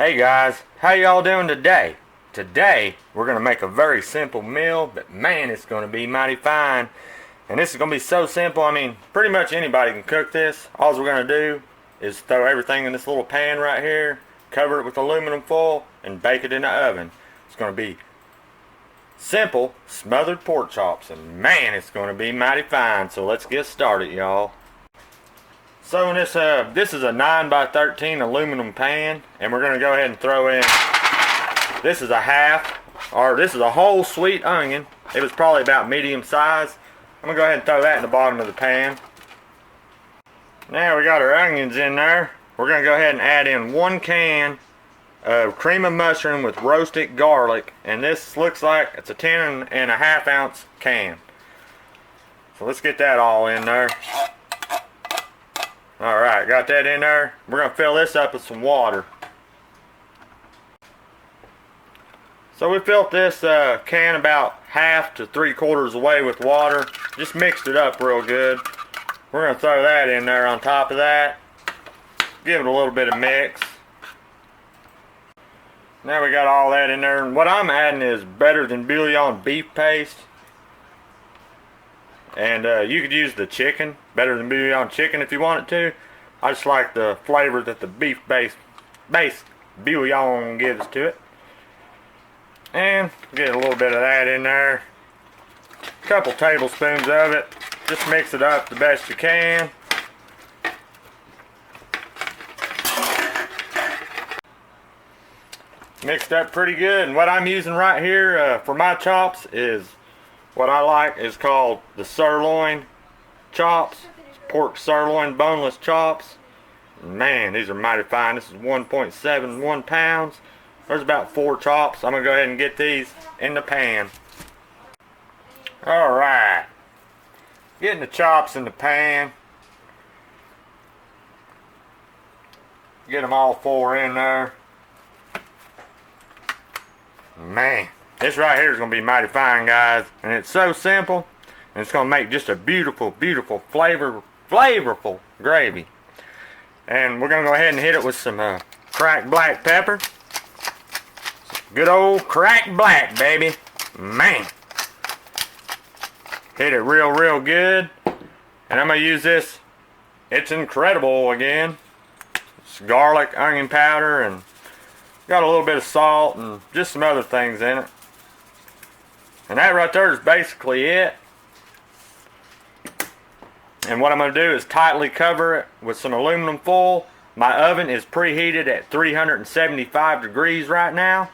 Hey guys, how y'all doing today? Today, we're going to make a very simple meal, but man, it's going to be mighty fine. And this is going to be so simple, pretty much anybody can cook this. All we're going to do is throw everything in this little pan right here, cover it with aluminum foil, and bake it in the oven. It's going to be simple, smothered pork chops, and man, it's going to be mighty fine. So let's get started, y'all. So in this is a 9x13 aluminum pan, and we're going to go ahead and throw in, this is a whole sweet onion. It was probably about medium size. I'm going to go ahead and throw that in the bottom of the pan. Now we got our onions in there. We're going to go ahead and add in 1 can of cream of mushroom with roasted garlic, and this looks like it's a 10.5 ounce can. So let's get that all in there. Alright, got that in there. We're going to fill this up with some water. So we filled this can about half to 3/4 away with water. Just mixed it up real good. We're going to throw that in there on top of that. Give it a little bit of mix. Now we got all that in there. And what I'm adding is better than bouillon beef paste. And you could use the chicken, better than bouillon chicken if you wanted to. I just like the flavor that the beef base bouillon gives to it. And get a little bit of that in there. A couple tablespoons of it. Just mix it up the best you can. Mixed up pretty good. And what I'm using right here for my chops is what I like is called the sirloin chops. Pork sirloin boneless chops. Man, these are mighty fine. This is 1.71 pounds. There's about 4 chops. I'm going to go ahead and get these in the pan. Alright. Getting the chops in the pan. Get them all 4 in there. Man, this right here is going to be mighty fine, guys. And it's so simple. And it's going to make just a beautiful, beautiful, flavorful gravy. And we're going to go ahead and hit it with some cracked black pepper. Good old cracked black, baby. Man. Hit it real good. And I'm going to use this. It's incredible again. It's garlic, onion powder, and got a little bit of salt and just some other things in it. And that right there is basically it. And what I'm going to do is tightly cover it with some aluminum foil. My oven is preheated at 375 degrees right now.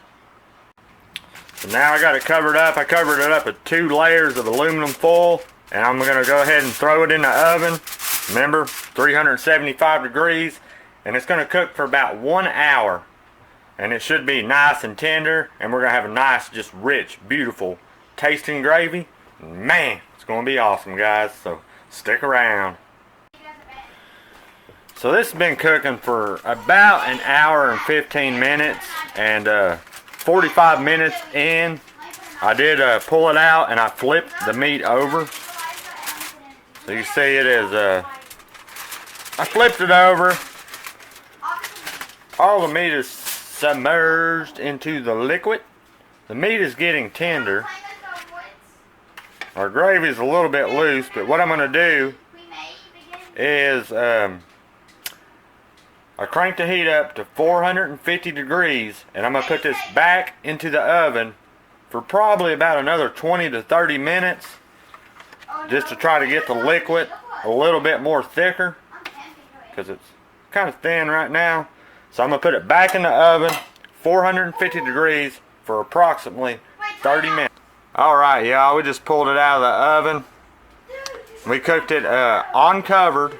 So now I got it covered up. I covered it up with 2 layers of aluminum foil. And I'm going to go ahead and throw it in the oven. Remember, 375 degrees. And it's going to cook for about 1 hour. And it should be nice and tender. And we're going to have a nice, just rich, beautiful tasting gravy. Man, it's going to be awesome, guys. So stick around. So this has been cooking for about 1 hour and 15 minutes. And 45 minutes in, I did pull it out and I flipped the meat over. So you see it is, I flipped it over. All the meat is submerged into the liquid. The meat is getting tender. Our gravy is a little bit loose, but what I'm going to do is I cranked the heat up to 450 degrees, and I'm going to put this back into the oven for probably about another 20 to 30 minutes, just to try to get the liquid a little bit more thicker, because it's kind of thin right now. So I'm going to put it back in the oven, 450 degrees, for approximately 30 minutes. Alright, y'all, we just pulled it out of the oven. We cooked it uncovered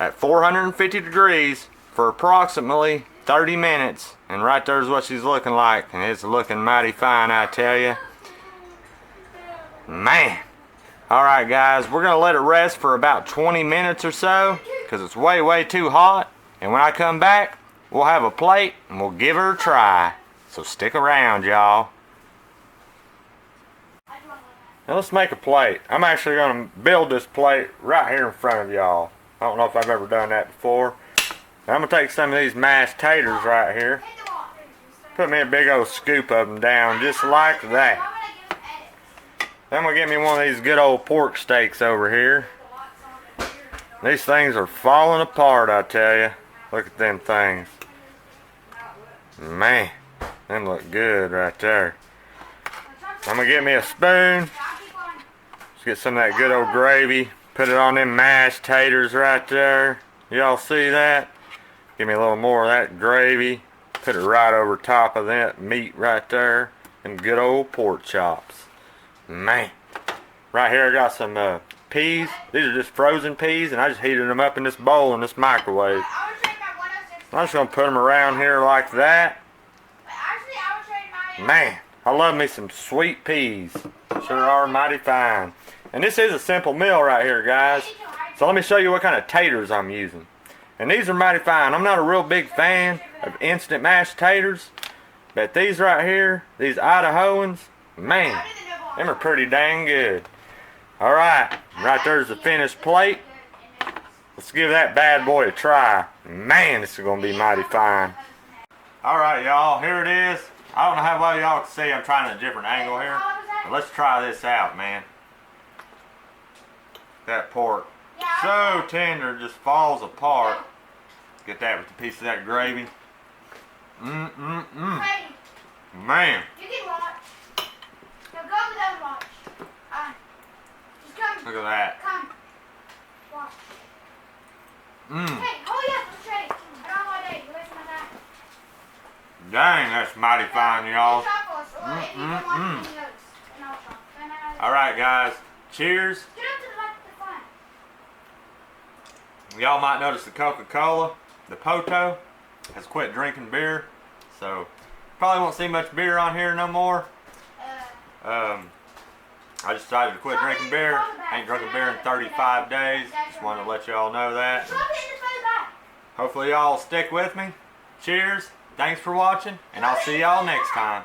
at 450 degrees for approximately 30 minutes. And right there's what she's looking like. And it's looking mighty fine, I tell you. Man. Alright, guys, we're going to let it rest for about 20 minutes or so, because it's way too hot. And when I come back, we'll have a plate and we'll give her a try. So stick around, y'all. Now let's make a plate. I'm actually going to build this plate right here in front of y'all. I don't know if I've ever done that before. I'm going to take some of these mashed taters right here. Put me a big old scoop of them down just like that. Then I'm going to get me one of these good old pork steaks over here. These things are falling apart, I tell you. Look at them things. Man, them look good right there. I'm going to get me a spoon. Let's get some of that good old gravy. Put it on them mashed taters right there. Y'all see that? Give me a little more of that gravy. Put it right over top of that meat right there. And good old pork chops. Man. Right here I got some peas. These are just frozen peas, and I just heated them up in this bowl in this microwave. I'm just going to put them around here like that. Man, I love me some sweet peas. Sure are mighty fine. And this is a simple meal right here, guys. So let me show you what kind of taters I'm using. And these are mighty fine. I'm not a real big fan of instant mashed taters, but these right here, these Idahoans, man, them are pretty dang good. Alright, right there's the finished plate. Let's give that bad boy a try. Man, this is going to be mighty fine. Alright, y'all, here it is. I don't know how well y'all can see. I'm trying a different angle here. But let's try this out, man. That pork, so tender, just falls apart. Get that with a piece of that gravy. Man. Look at that. Dang, that's mighty fine, y'all. Alright, guys. Cheers. Y'all might notice the Coca-Cola, the Poto, has quit drinking beer. So, probably won't see much beer on here no more. I just decided to quit drinking beer. Ain't drinking beer in 35 days. Just wanted to let y'all know that. Hopefully y'all will stick with me. Cheers. Thanks for watching, and I'll see y'all next time.